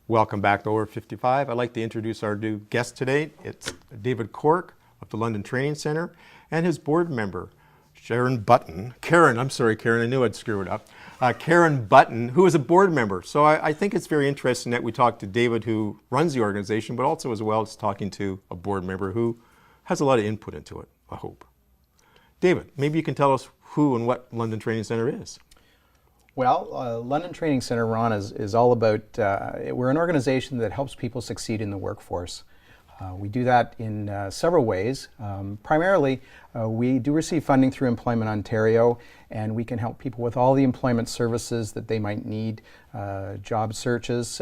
Welcome back to Over 55. I'd like to introduce our new guest today. It's David Corke of the London Training Centre and his board member, Karen, I'm sorry, Karen, I knew I'd screw it up. Karen Button, who is a board member. So I think it's very interesting that we talk to David, who runs the organization, but also as well as talking to a board member who has a lot of input into it, I hope. David, maybe you can tell us who and what London Training Centre is. Well, London Training Centre, Ron, is all about, we're an organization that helps people succeed in the workforce. We do that in several ways. Primarily, we do receive funding through Employment Ontario, and we can help people with all the employment services that they might need, job searches,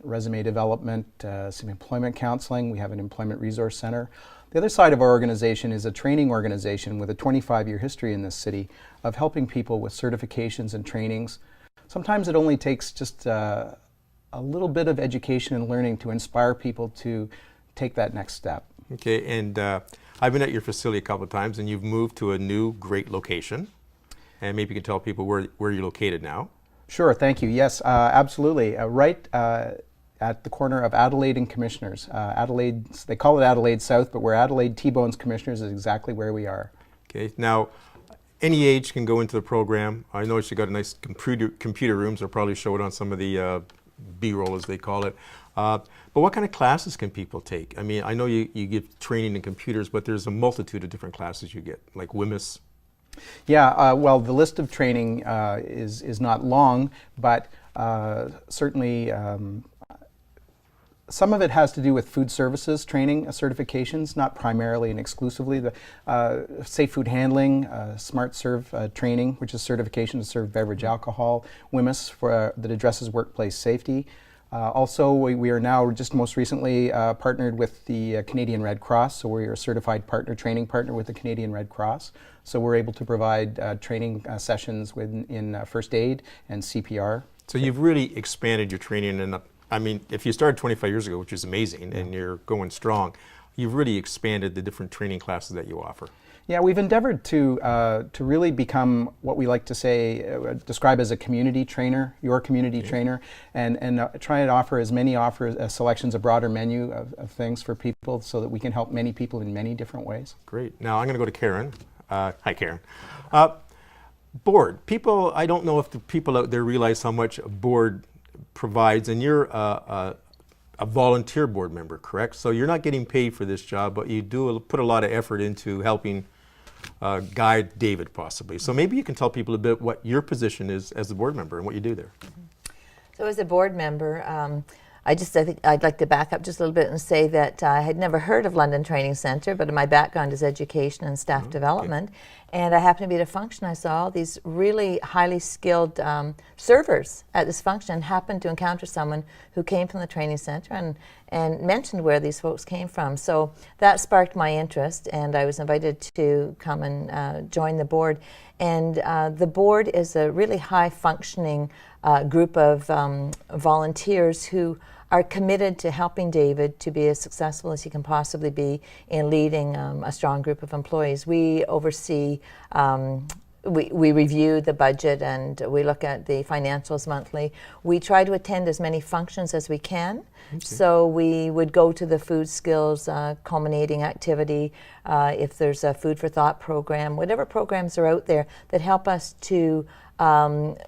resume development, some employment counseling. We have an employment resource center. The other side of our organization is a training organization with a 25-year history in this city of helping people with certifications and trainings. Sometimes it only takes just a little bit of education and learning to inspire people to take that next step. Okay, and I've been at your facility a couple of times, and you've moved to a new great location. And maybe you can tell people where you're located now. Sure, thank you. Yes, absolutely. Right at the corner of Adelaide and Commissioners. Adelaide, they call it Adelaide South, but we're Adelaide T-Bones Commissioners is exactly where we are. Okay, now any age can go into the program. I noticed you got a nice computer rooms. I'll probably show it on some of the B-roll, as they call it. But what kind of classes can people take? I mean, I know you give training in computers, but there's a multitude of different classes you get, like WMIS. Yeah, well, the list of training is not long, but certainly some of it has to do with food services training certifications, not primarily and exclusively. The safe food handling, smart serve training, which is certification to serve beverage alcohol, WMIS that addresses workplace safety. Also, we are now just most recently partnered with the Canadian Red Cross, so we're a certified training partner with the Canadian Red Cross. So we're able to provide training sessions in first aid and CPR. So you've really expanded your training, and I mean, if you started 25 years ago, which is amazing, and you're going strong, you've really expanded the different training classes that you offer. Yeah, we've endeavored to really become what we like to say, describe as a community trainer, your community trainer, and try and offer as many selections, a broader menu of things for people so that we can help many people in many different ways. Great. Now I'm going to go to Karen. Hi, Karen. Board. People, I don't know if the people out there realize how much a board provides, and you're a volunteer board member, correct? So you're not getting paid for this job, but you do put a lot of effort into helping guide David possibly. So maybe you can tell people a bit what your position is as a board member and what you do there. So as a board member, I think I'd like to back up just a little bit and say that I had never heard of London Training Centre, but my background is education and staff development. Okay. And I happened to be at a function. I saw all these really highly skilled servers at this function, and happened to encounter someone who came from the training centre and mentioned where these folks came from. So that sparked my interest, and I was invited to come and join the board. And the board is a really high functioning group of volunteers who are committed to helping David to be as successful as he can possibly be in leading a strong group of employees. We oversee, we review the budget, and we look at the financials monthly. We try to attend as many functions as we can. Okay. So we would go to the food skills culminating activity, if there's a food for thought program, whatever programs are out there that help us to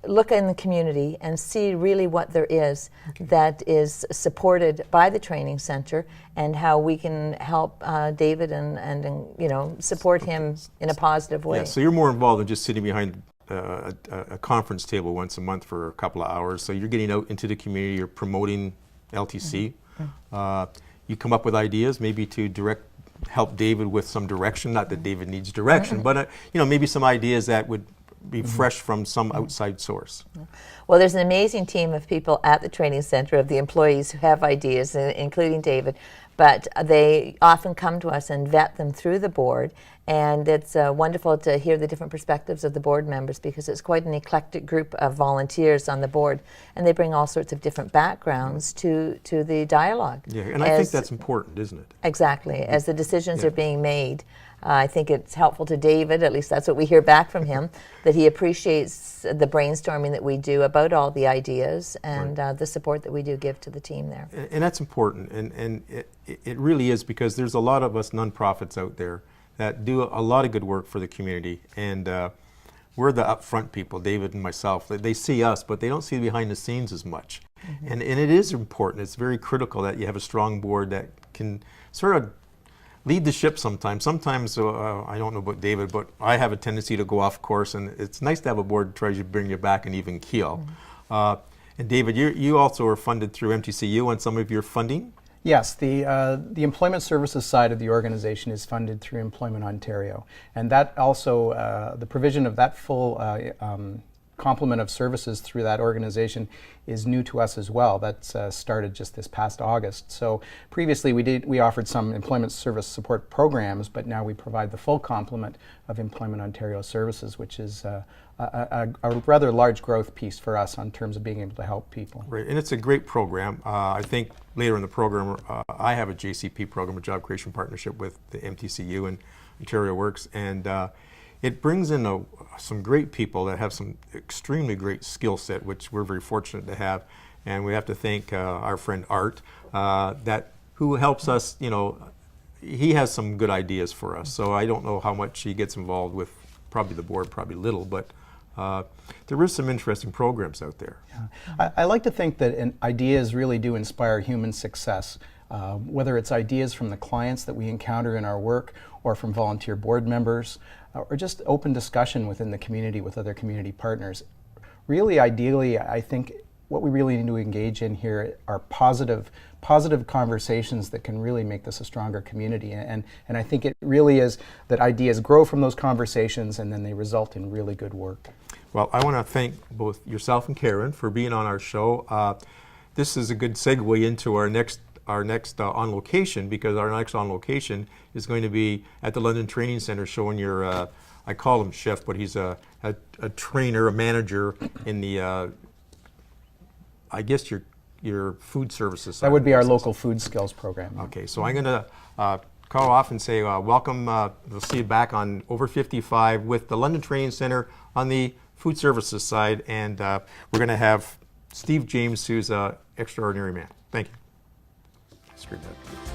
look in the community and see really what there is that is supported by the training center, and how we can help David and you know, support him in a positive way. Yeah, so you're more involved than just sitting behind a conference table once a month for a couple of hours. So you're getting out into the community, you're promoting LTC. You come up with ideas maybe to help David with some direction, not that David needs direction, but you know, maybe some ideas that would be fresh from some outside source. Well, there's an amazing team of people at the training center, of the employees who have ideas, including David, but they often come to us and vet them through the board, and it's wonderful to hear the different perspectives of the board members, because it's quite an eclectic group of volunteers on the board, and they bring all sorts of different backgrounds to the dialogue. Yeah, and I think that's important, isn't it? Exactly. As the decisions are being made, I think it's helpful to David, at least that's what we hear back from him, that he appreciates the brainstorming that we do about all the ideas and the support that we do give to the team there. And that's important, and it really is, because there's a lot of us nonprofits out there that do a lot of good work for the community, and we're the upfront people, David and myself. They see us, but they don't see behind the scenes as much. And it is important. It's very critical that you have a strong board that can sort of lead the ship sometimes. Sometimes, I don't know about David, but I have a tendency to go off course, and it's nice to have a board that tries to bring you back an even keel. And David, you also are funded through MTCU on some of your funding? Yes, the employment services side of the organization is funded through Employment Ontario, and that also, the provision of that full complement of services through that organization is new to us as well. That's started just this past August. So previously we offered some employment service support programs, but now we provide the full complement of Employment Ontario services, which is a rather large growth piece for us in terms of being able to help people. Right, and it's a great program. I think later in the program, I have a JCP program, a Job Creation Partnership with the MTCU and Ontario Works, and it brings in some great people that have some extremely great skill set, which we're very fortunate to have. And we have to thank our friend Art, who helps us. You know, he has some good ideas for us. So I don't know how much he gets involved with, probably the board, probably little, but there is some interesting programs out there. Yeah. I like to think that ideas really do inspire human success. Whether it's ideas from the clients that we encounter in our work, or from volunteer board members, or just open discussion within the community with other community partners. Really, ideally, I think what we really need to engage in here are positive conversations that can really make this a stronger community. And I think it really is that ideas grow from those conversations, and then they result in really good work. Well, I want to thank both yourself and Karen for being on our show. This is a good segue into our next on location, because our next on location is going to be at the London Training Center, showing your, I call him chef, but he's a trainer, a manager in the, I guess your food services side. That would be our local food skills program. Okay, so I'm going to call off and say welcome. We'll see you back on Over 55 with the London Training Center on the food services side, and we're going to have Steve James, who's an extraordinary man. Thank you. Screwed that.